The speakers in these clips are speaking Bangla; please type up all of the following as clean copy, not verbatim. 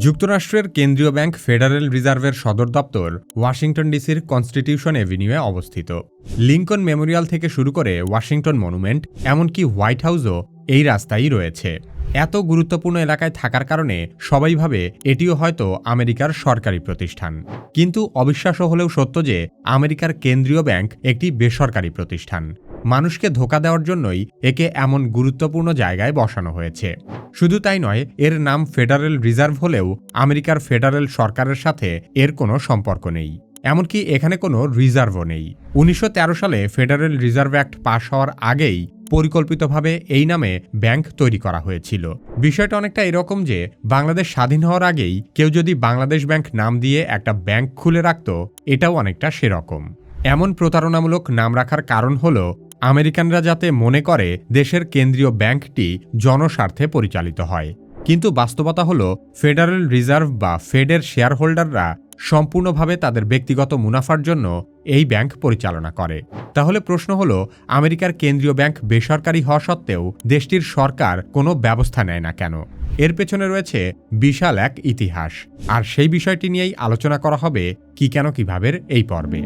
যুক্তরাষ্ট্রের কেন্দ্রীয় ব্যাংক ফেডারেল রিজার্ভের সদর দপ্তর ওয়াশিংটন ডিসির কনস্টিটিউশন এভিনিউয়ে অবস্থিত। লিঙ্কন মেমোরিয়াল থেকে শুরু করে ওয়াশিংটন মনুমেন্ট, এমনকি হোয়াইট হাউসও এই রাস্তায় রয়েছে। এত গুরুত্বপূর্ণ এলাকায় থাকার কারণে সবাই ভাবে এটিও হয়তো আমেরিকার সরকারি প্রতিষ্ঠান। কিন্তু অবিশ্বাস্য হলেও সত্য যে আমেরিকার কেন্দ্রীয় ব্যাংক একটি বেসরকারি প্রতিষ্ঠান। মানুষকে ধোঁকা দেওয়ার জন্যই একে এমন গুরুত্বপূর্ণ জায়গায় বসানো হয়েছে। শুধু তাই নয়, এর নাম ফেডারেল রিজার্ভ হলেও আমেরিকার ফেডারেল সরকারের সাথে এর কোনো সম্পর্ক নেই। এমনকি এখানে কোনো রিজার্ভও নেই। ১৯১৩ সালে ফেডারেল রিজার্ভ অ্যাক্ট পাশ হওয়ার আগেই পরিকল্পিতভাবে এই নামে ব্যাংক তৈরি করা হয়েছিল। বিষয়টা অনেকটা এরকম যে বাংলাদেশ স্বাধীন হওয়ার আগেই কেউ যদি বাংলাদেশ ব্যাংক নাম দিয়ে একটা ব্যাংক খুলে রাখত, এটাও অনেকটা সেরকম। এমন প্রতারণামূলক নাম রাখার কারণ হলো আমেরিকানরা যাতে মনে করে দেশের কেন্দ্রীয় ব্যাংকটি জনস্বার্থে পরিচালিত হয়। কিন্তু বাস্তবতা হলো ফেডারেল রিজার্ভ বা ফেডের শেয়ার হোল্ডাররা সম্পূর্ণভাবে তাদের ব্যক্তিগত মুনাফার জন্য এই ব্যাংক পরিচালনা করে। তাহলে প্রশ্ন হলো, আমেরিকার কেন্দ্রীয় ব্যাংক বেসরকারি হওয়া সত্ত্বেও দেশটির সরকার কোনো ব্যবস্থা নেয় না কেন? এর পেছনে রয়েছে বিশাল এক ইতিহাস, আর সেই বিষয়টি নিয়েই আলোচনা করা হবে কি কেন কিভাবে এই পর্বে।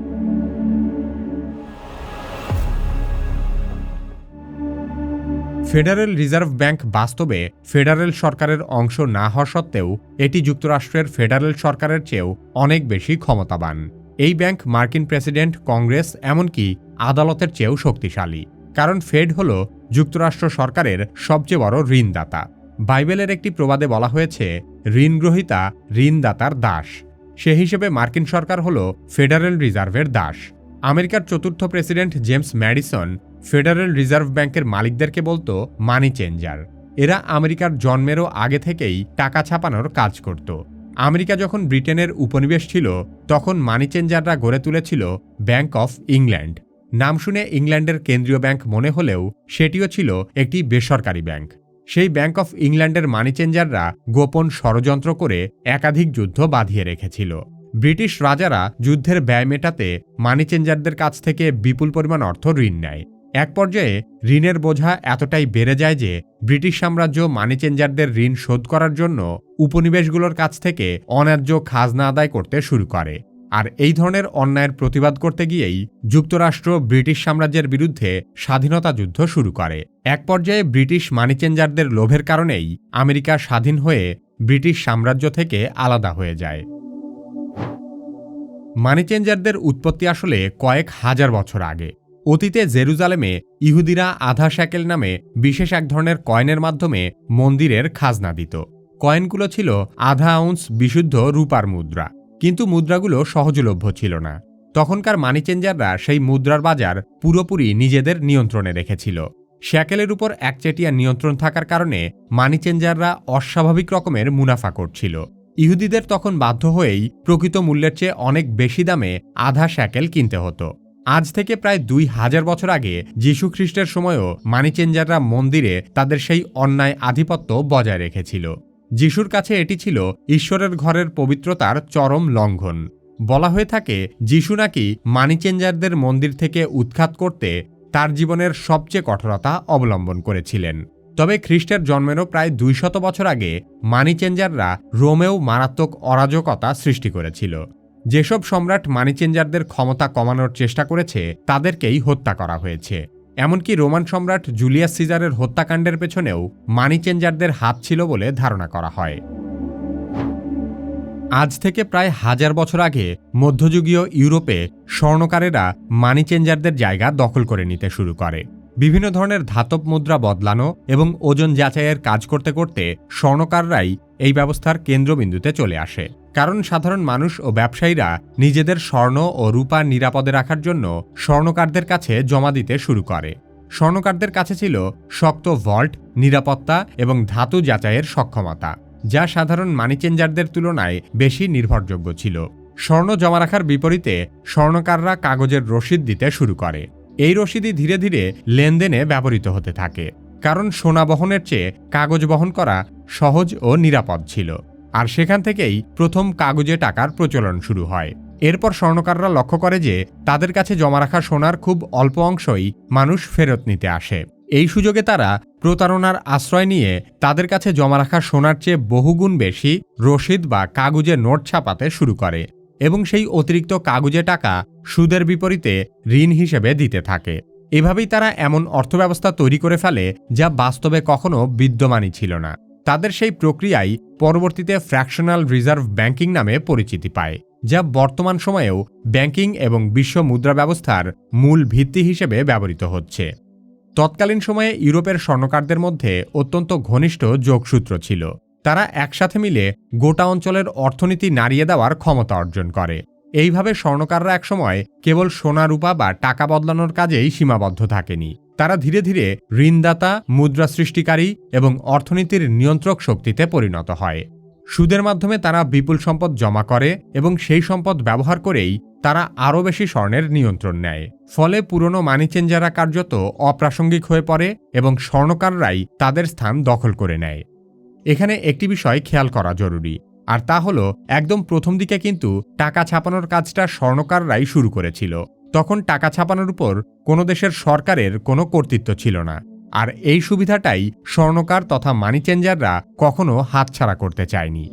ফেডারেল রিজার্ভ ব্যাংক বাস্তবে ফেডারেল সরকারের অংশ না হওয়া সত্ত্বেও এটি যুক্তরাষ্ট্রের ফেডারেল সরকারের চেয়েও অনেক বেশি ক্ষমতাবান। এই ব্যাংক মার্কিন প্রেসিডেন্ট, কংগ্রেস, এমনকি আদালতের চেয়েও শক্তিশালী। কারণ ফেড হল যুক্তরাষ্ট্র সরকারের সবচেয়ে বড় ঋণদাতা। বাইবেলের একটি প্রবাদে বলা হয়েছে, ঋণগ্রহীতা ঋণদাতার দাস। সে হিসেবে মার্কিন সরকার হল ফেডারেল রিজার্ভের দাস। আমেরিকার চতুর্থ president James Madison federal reserve ব্যাংকের মালিকদেরকে বলতো মানি চেঞ্জার। এরা আমেরিকার জন্মেরও আগে থেকেই টাকা ছাপানোর কাজ করত। আমেরিকা যখন ব্রিটেনের উপনিবেশ ছিল, তখন মানি চেঞ্জাররা গড়ে তুলেছিল ব্যাংক অফ ইংল্যান্ড। নাম শুনে ইংল্যান্ডের কেন্দ্রীয় ব্যাংক মনে হলেও সেটিও ছিল একটি বেসরকারি ব্যাংক। সেই ব্যাংক অফ ইংল্যান্ডের মানি চেঞ্জাররা গোপন ষড়যন্ত্র করে একাধিক যুদ্ধ বাঁধিয়ে রেখেছিল। ব্রিটিশ রাজারা যুদ্ধের ব্যয় মেটাতে মানি চেঞ্জারদের কাছ থেকে বিপুল পরিমাণ অর্থ ঋণ নেয়। এক পর্যায়ে ঋণের বোঝা এতটাই বেড়ে যায় যে ব্রিটিশ সাম্রাজ্য মানি চেঞ্জারদের ঋণ শোধ করার জন্য উপনিবেশগুলোর কাছ থেকে অন্যায্য খাজনা আদায় করতে শুরু করে। আর এই ধরনের অন্যায়ের প্রতিবাদ করতে গিয়েই যুক্তরাষ্ট্র ব্রিটিশ সাম্রাজ্যের বিরুদ্ধে স্বাধীনতা যুদ্ধ শুরু করে। এক পর্যায়ে ব্রিটিশ মানি চেঞ্জারদের লোভের কারণেই আমেরিকা স্বাধীন হয়ে ব্রিটিশ সাম্রাজ্য থেকে আলাদা হয়ে যায়। মানি চেঞ্জারদের উৎপত্তি আসলে কয়েক হাজার বছর আগে। অতীতে জেরুজালেমে ইহুদিরা আধা শ্যাকেল নামে বিশেষ এক ধরনের কয়েনের মাধ্যমে মন্দিরের খাজনা দিত। কয়েনগুলো ছিল আধা আউন্স বিশুদ্ধ রূপার মুদ্রা, কিন্তু মুদ্রাগুলো সহজলভ্য ছিল না। তখনকার মানি চেঞ্জাররা সেই মুদ্রার বাজার পুরোপুরি নিজেদের নিয়ন্ত্রণে রেখেছিল। শ্যাকেলের উপর একচেটিয়া নিয়ন্ত্রণ থাকার কারণে মানি চেঞ্জাররা অস্বাভাবিক রকমের মুনাফা করছিল। ইহুদিদের তখন বাধ্য হয়েই প্রকৃত মূল্যের চেয়ে অনেক বেশি দামে আধা শ্যাকেল কিনতে হতো। আজ থেকে প্রায় ২০০০ বছর আগে যীশু খ্রিস্টের সময়ও মানি চেঞ্জাররা মন্দিরে তাদের সেই অন্যায় আধিপত্য বজায় রেখেছিল। যিশুর কাছে এটি ছিল ঈশ্বরের ঘরের পবিত্রতার চরম লঙ্ঘন। বলা হয়ে থাকে, যিশু নাকি মানি চেঞ্জারদের মন্দির থেকে উৎখাত করতে তার জীবনের সবচেয়ে কঠোরতা অবলম্বন করেছিলেন। তবে খ্রিস্টের জন্মেরও প্রায় ২০০ বছর আগে মানি চেঞ্জাররা রোমেও মারাত্মক অরাজকতা সৃষ্টি করেছিল। যেসব সম্রাট মানি চেঞ্জারদের ক্ষমতা কমানোর চেষ্টা করেছে তাদেরকেই হত্যা করা হয়েছে। এমনকি রোমান সম্রাট জুলিয়াস সিজারের হত্যাকাণ্ডের পেছনেও মানি চেঞ্জারদের হাত ছিল বলে ধারণা করা হয়। আজ থেকে প্রায় ১০০০ বছর আগে মধ্যযুগীয় ইউরোপে স্বর্ণকারেরা মানি চেঞ্জারদের জায়গা দখল করে নিতে শুরু করে। বিভিন্ন ধরনের ধাতব মুদ্রা বদলানো এবং ওজন যাচাইয়ের কাজ করতে করতে স্বর্ণকাররাই এই ব্যবস্থার কেন্দ্রবিন্দুতে চলে আসে। কারণ সাধারণ মানুষ ও ব্যবসায়ীরা নিজেদের স্বর্ণ ও রূপা নিরাপদে রাখার জন্য স্বর্ণকারদের কাছে জমা দিতে শুরু করে। স্বর্ণকারদের কাছে ছিল শক্ত ভল্ট, নিরাপত্তা এবং ধাতু যাচাইয়ের সক্ষমতা, যা সাধারণ মানি চেঞ্জারদের তুলনায় বেশি নির্ভরযোগ্য ছিল। স্বর্ণ জমা রাখার বিপরীতে স্বর্ণকাররা কাগজের রসিদ দিতে শুরু করে। এই রসিদই ধীরে ধীরে লেনদেনে ব্যবহৃত হতে থাকে, কারণ সোনা বহনের চেয়ে কাগজ বহন করা সহজ ও নিরাপদ ছিল। আর সেখান থেকেই প্রথম কাগজে টাকার প্রচলন শুরু হয়। এরপর স্বর্ণকাররা লক্ষ্য করে যে তাদের কাছে জমা রাখা সোনার খুব অল্প অংশই মানুষ ফেরত নিতে আসে। এই সুযোগে তারা প্রতারণার আশ্রয় নিয়ে তাদের কাছে জমা রাখা সোনার চেয়ে বহুগুণ বেশি রসিদ বা কাগজে নোট ছাপাতে শুরু করে এবং সেই অতিরিক্ত কাগজে টাকা সুদের বিপরীতে ঋণ হিসেবে দিতে থাকে। এভাবেই তারা এমন অর্থব্যবস্থা তৈরি করে ফেলে যা বাস্তবে কখনো বিদ্যমানই ছিল না। তাদের সেই প্রক্রিয়াই পরবর্তীতে ফ্র্যাকশনাল রিজার্ভ ব্যাংকিং নামে পরিচিতি পায়, যা বর্তমান সময়েও ব্যাংকিং এবং বিশ্ব মুদ্রা ব্যবস্থার মূল ভিত্তি হিসেবে ব্যবহৃত হচ্ছে। তৎকালীন সময়ে ইউরোপের স্বর্ণকারদের মধ্যে অত্যন্ত ঘনিষ্ঠ যোগসূত্র ছিল। তারা একসাথে মিলে গোটা অঞ্চলের অর্থনীতি নাড়িয়ে দেওয়ার ক্ষমতা অর্জন করে। এইভাবে স্বর্ণকাররা একসময় কেবল সোনা রূপা বা টাকা বদলানোর কাজেই সীমাবদ্ধ থাকেনি। তারা ধীরে ধীরে ঋণদাতা, মুদ্রা সৃষ্টিকারী এবং অর্থনীতির নিয়ন্ত্রক শক্তিতে পরিণত হয়। সুদের মাধ্যমে তারা বিপুল সম্পদ জমা করে এবং সেই সম্পদ ব্যবহার করেই তারা আরও বেশি স্বর্ণের নিয়ন্ত্রণ নেয়। ফলে পুরনো মানি চেঞ্জাররা কার্যত অপ্রাসঙ্গিক হয়ে পড়ে এবং স্বর্ণকাররাই তাদের স্থান দখল করে নেয়। এখানে একটি বিষয় খেয়াল করা জরুরি, আর তা হলো একদম প্রথম দিকে কিন্তু টাকা ছাপানোর কাজটা স্বর্ণকাররাই শুরু করেছিল। তখন টাকা ছাপানোর উপর কোনো দেশের সরকারের কোনো কর্তৃত্ব ছিল না, আর এই সুবিধাটাই স্বর্ণকার তথা মানি চেঞ্জাররা কখনো হাতছাড়া করতে চায়নি।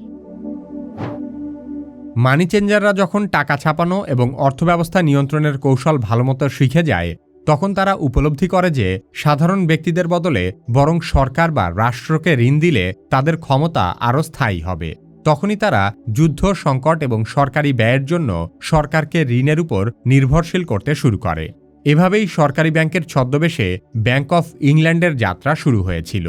মানি চেঞ্জাররা যখন টাকা ছাপানো এবং অর্থব্যবস্থা নিয়ন্ত্রণের কৌশল ভালোমতো শিখে যায়, তখন তারা উপলব্ধি করে যে সাধারণ ব্যক্তিদের বদলে বরং সরকার বা রাষ্ট্রকে ঋণ দিলে তাদের ক্ষমতা আরও স্থায়ী হবে। তখনই তারা যুদ্ধ, সংকট এবং সরকারি ব্যয়ের জন্য সরকারকে ঋণের উপর নির্ভরশীল করতে শুরু করে। এভাবেই সরকারি ব্যাংকের ছদ্মবেশে ব্যাংক অফ ইংল্যান্ডের যাত্রা শুরু হয়েছিল।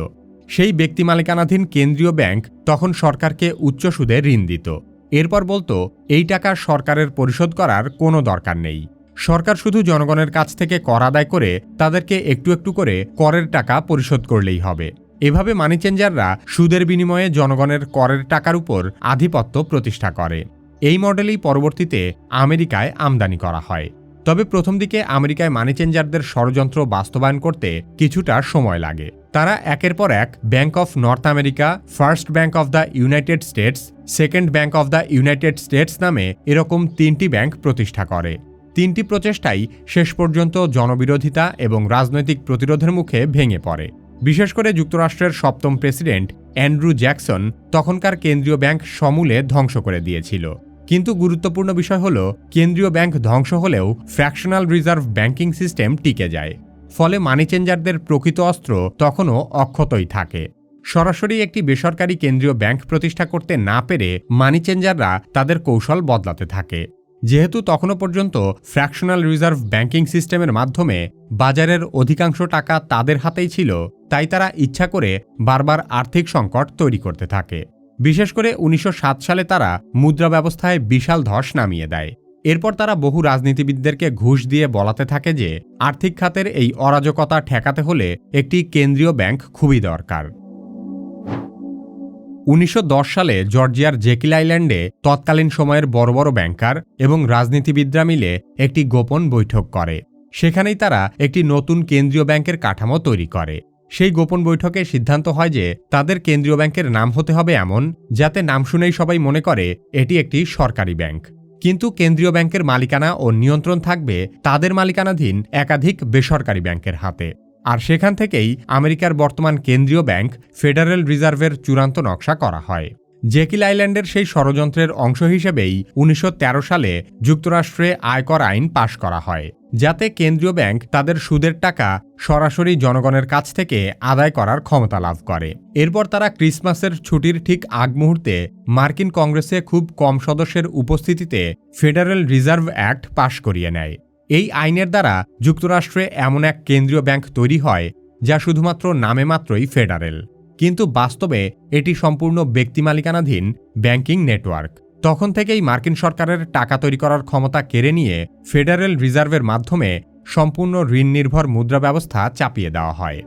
সেই ব্যক্তি মালিকানাধীন কেন্দ্রীয় ব্যাংক তখন সরকারকে উচ্চ সুদে ঋণ দিত। এরপর বলতো, এই টাকা সরকারের পরিশোধ করার কোনো দরকার নেই, সরকার শুধু জনগণের কাছ থেকে কর আদায় করে তাদেরকে একটু একটু করে করের টাকা পরিশোধ করলেই হবে। এভাবে মানি চেঞ্জাররা সুদের বিনিময়ে জনগণের করের টাকার উপর আধিপত্য প্রতিষ্ঠা করে। এই মডেলই পরবর্তীতে আমেরিকায় আমদানি করা হয়। তবে প্রথম দিকে আমেরিকায় মানি চেঞ্জারদের ষড়যন্ত্র বাস্তবায়ন করতে কিছুটা সময় লাগে। তারা একের পর এক bank of north America, first bank of the United states, second bank of the United states নামে এরকম 3টি ব্যাংক প্রতিষ্ঠা করে। 3টি প্রচেষ্টাই শেষ পর্যন্ত জনবিরোধিতা এবং রাজনৈতিক প্রতিরোধের মুখে ভেঙে পড়ে। বিশেষ করে যুক্তরাষ্ট্রের 7ম প্রেসিডেন্ট অ্যান্ড্রু জ্যাকসন তখনকার কেন্দ্রীয় ব্যাংক সমূলে ধ্বংস করে দিয়েছিল। কিন্তু গুরুত্বপূর্ণ বিষয় হল, কেন্দ্রীয় ব্যাংক ধ্বংস হলেও ফ্র্যাকশনাল রিজার্ভ ব্যাংকিং সিস্টেম টিকে যায়। ফলে মানি চেঞ্জারদের প্রকৃত অস্ত্র তখনও অক্ষতই থাকে। সরাসরি একটি বেসরকারি কেন্দ্রীয় ব্যাংক প্রতিষ্ঠা করতে না পেরে মানি চেঞ্জাররা তাদের কৌশল বদলাতে থাকে। যেহেতু তখনও পর্যন্ত ফ্র্যাকশনাল রিজার্ভ ব্যাংকিং সিস্টেমের মাধ্যমে বাজারের অধিকাংশ টাকা তাদের হাতেই ছিল, তাই তারা ইচ্ছা করে বারবার আর্থিক সংকট তৈরি করতে থাকে। বিশেষ করে 1907 সালে তারা মুদ্রা ব্যবস্থায় বিশাল ধস নামিয়ে দেয়। এরপর তারা বহু রাজনীতিবিদদেরকে ঘুষ দিয়ে বলাতে থাকে যে আর্থিক খাতের এই অরাজকতা ঠেকাতে হলে একটি কেন্দ্রীয় ব্যাংক খুবই দরকার। 1910 সালে জর্জিয়ার জেকিল আইল্যান্ডে তৎকালীন সময়ের বড় বড় ব্যাংকার এবং রাজনীতিবিদরা মিলে একটি গোপন বৈঠক করে। সেখানেই তারা একটি নতুন কেন্দ্রীয় ব্যাংকের কাঠামো তৈরি করে। সেই গোপন বৈঠকে সিদ্ধান্ত হয় যে তাদের কেন্দ্রীয় ব্যাংকের নাম হতে হবে এমন, যাতে নাম শুনেই সবাই মনে করে এটি একটি সরকারি ব্যাংক। কিন্তু কেন্দ্রীয় ব্যাংকের মালিকানা ও নিয়ন্ত্রণ থাকবে তাদের মালিকানাধীন একাধিক বেসরকারি ব্যাংকের হাতে। আর সেখান থেকেই আমেরিকার বর্তমান কেন্দ্রীয় ব্যাংক ফেডারেল রিজার্ভের চূড়ান্ত নকশা করা হয়। জেকিল আইল্যান্ডের সেই ষড়যন্ত্রের অংশ হিসেবেই 1913 সালে যুক্তরাষ্ট্রে আয়কর আইন পাশ করা হয়, যাতে কেন্দ্রীয় ব্যাংক তাদের সুদের টাকা সরাসরি জনগণের কাছ থেকে আদায় করার ক্ষমতা লাভ করে। এরপর তারা ক্রিসমাসের ছুটির ঠিক আগ মুহূর্তে মার্কিন কংগ্রেসে খুব কম সদস্যের উপস্থিতিতে ফেডারেল রিজার্ভ অ্যাক্ট পাশ করিয়ে নেয়। এই আইনের দ্বারা যুক্তরাষ্ট্রে এমন এক কেন্দ্রীয় ব্যাংক তৈরি হয় যা শুধুমাত্র নামে মাত্রই ফেডারেল, কিন্তু বাস্তবে এটি সম্পূর্ণ ব্যক্তি মালিকানাধীন ব্যাংকিং নেটওয়ার্ক। তখন থেকেই মার্কিন সরকারের টাকা তৈরি করার ক্ষমতা কেড়ে নিয়ে ফেডারেল রিজার্ভের মাধ্যমে সম্পূর্ণ ঋণ নির্ভর মুদ্রা ব্যবস্থা চাপিয়ে দেওয়া হয়।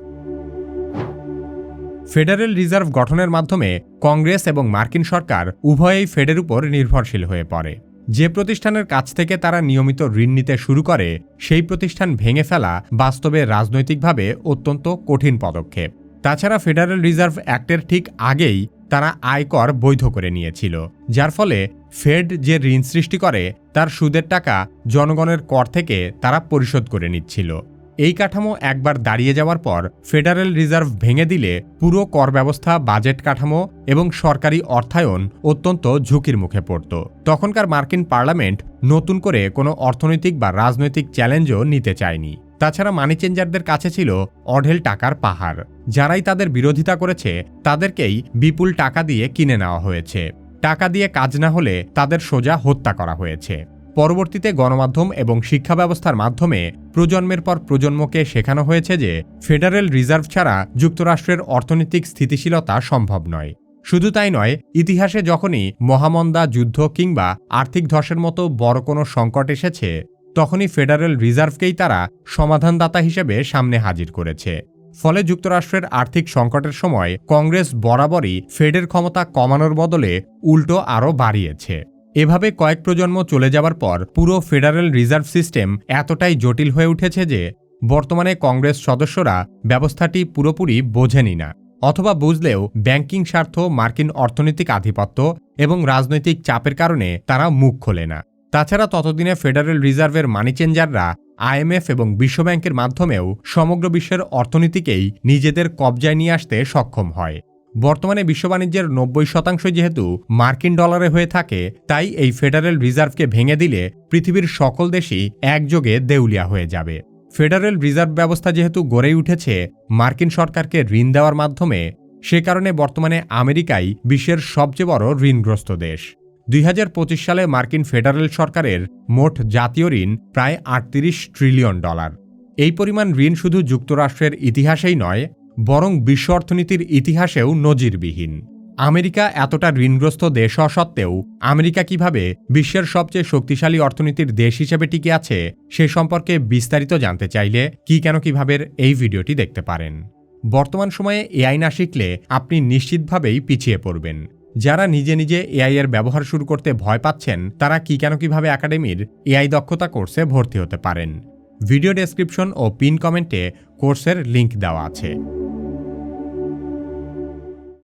ফেডারেল রিজার্ভ গঠনের মাধ্যমে কংগ্রেস এবং মার্কিন সরকার উভয়েই ফেডের উপর নির্ভরশীল হয়ে পড়ে। যে প্রতিষ্ঠানের কাছ থেকে তারা নিয়মিত ঋণ নিতে শুরু করে, সেই প্রতিষ্ঠান ভেঙে ফেলা বাস্তবে রাজনৈতিকভাবে অত্যন্ত কঠিন পদক্ষেপ। তাছাড়া ফেডারেল রিজার্ভ অ্যাক্টের ঠিক আগেই তারা আয়কর বৈধ করে নিয়েছিল, যার ফলে ফেড যে ঋণ সৃষ্টি করে তার সুদের টাকা জনগণের কর থেকে তারা পরিশোধ করে নিচ্ছিল। এই কাঠামো একবার দাঁড়িয়ে যাওয়ার পর ফেডারেল রিজার্ভ ভেঙে দিলে পুরো কর ব্যবস্থা, বাজেট কাঠামো এবং সরকারি অর্থায়ন অত্যন্ত ঝুঁকির মুখে পড়ত। তখনকার মার্কিন পার্লামেন্ট নতুন করে কোনো অর্থনৈতিক বা রাজনৈতিক চ্যালেঞ্জও নিতে চায়নি। তাছাড়া মানি চেঞ্জারদের কাছে ছিল অঢেল টাকার পাহাড়। যারাই তাদের বিরোধিতা করেছে তাদেরকেই বিপুল টাকা দিয়ে কিনে নেওয়া হয়েছে। টাকা দিয়ে কাজ না হলে তাদের সোজা হত্যা করা হয়েছে। পরবর্তীতে গণমাধ্যম এবং শিক্ষা ব্যবস্থার মাধ্যমে প্রজন্মের পর প্রজন্মকে শেখানো হয়েছে যে ফেডারেল রিজার্ভ ছাড়া যুক্তরাষ্ট্রের অর্থনৈতিক স্থিতিশীলতা সম্ভব নয়। শুধু তাই নয়, ইতিহাসে যখনই মহামন্দা, যুদ্ধ কিংবা আর্থিক ধসের মতো বড় কোনো সংকট এসেছে, তখনই ফেডারেল রিজার্ভকেই তারা সমাধানদাতা হিসেবে সামনে হাজির করেছে। ফলে যুক্তরাষ্ট্রের আর্থিক সংকটের সময় কংগ্রেস বরাবরই ফেডের ক্ষমতা কমানোর বদলে উল্টো আরও বাড়িয়েছে। এভাবে কয়েক প্রজন্ম চলে যাবার পর পুরো ফেডারেল রিজার্ভ সিস্টেম এতটাই জটিল হয়ে উঠেছে যে বর্তমানে কংগ্রেস সদস্যরা ব্যবস্থাটি পুরোপুরি বোঝেনি না, অথবা বুঝলেও ব্যাংকিং স্বার্থ, মার্কিন অর্থনৈতিক আধিপত্য এবং রাজনৈতিক চাপের কারণে তারা মুখ খোলে না। তাছাড়া ততদিনে ফেডারেল রিজার্ভের মানি চেঞ্জাররা IMF এবং বিশ্বব্যাংকের মাধ্যমেও সমগ্র বিশ্বের অর্থনীতিকেই নিজেদের কবজায় নিয়ে আসতে সক্ষম হয়। বর্তমানে বিশ্ব বাণিজ্যের 90% যেহেতু মার্কিন ডলারে হয়ে থাকে, তাই এই ফেডারেল রিজার্ভকে ভেঙে দিলে পৃথিবীর সকল দেশই একযোগে দেউলিয়া হয়ে যাবে। ফেডারেল রিজার্ভ ব্যবস্থা যেহেতু গড়েই উঠেছে মার্কিন সরকারকে ঋণ দেওয়ার মাধ্যমে, সে কারণে বর্তমানে আমেরিকাই বিশ্বের সবচেয়ে বড় ঋণগ্রস্ত দেশ। 2025 সালে মার্কিন ফেডারেল সরকারের মোট জাতীয় ঋণ প্রায় $38 ট্রিলিয়ন। এই পরিমাণ ঋণ শুধু যুক্তরাষ্ট্রের ইতিহাসেই নয়, বরং বিশ্ব অর্থনীতির ইতিহাসেও নজিরবিহীন। আমেরিকা এতটা ঋণগ্রস্ত দেশ হওয়া সত্ত্বেও আমেরিকা কিভাবে বিশ্বের সবচেয়ে শক্তিশালী অর্থনীতির দেশ হিসেবে টিকে আছে সে সম্পর্কে বিস্তারিত জানতে চাইলে কিভাবে এই ভিডিওটি দেখতে পারেন। বর্তমান সময়ে AI না শিখলে আপনি নিশ্চিতভাবেই পিছিয়ে পড়বেন। যারা নিজে নিজে AI এর ব্যবহার শুরু করতে ভয় পাচ্ছেন, তারা কিভাবে একাডেমির AI দক্ষতা কোর্সে ভর্তি হতে পারেন। ভিডিও ডেসক্রিপশন ও পিন কমেন্টে কোর্সের লিংক দেওয়া আছে।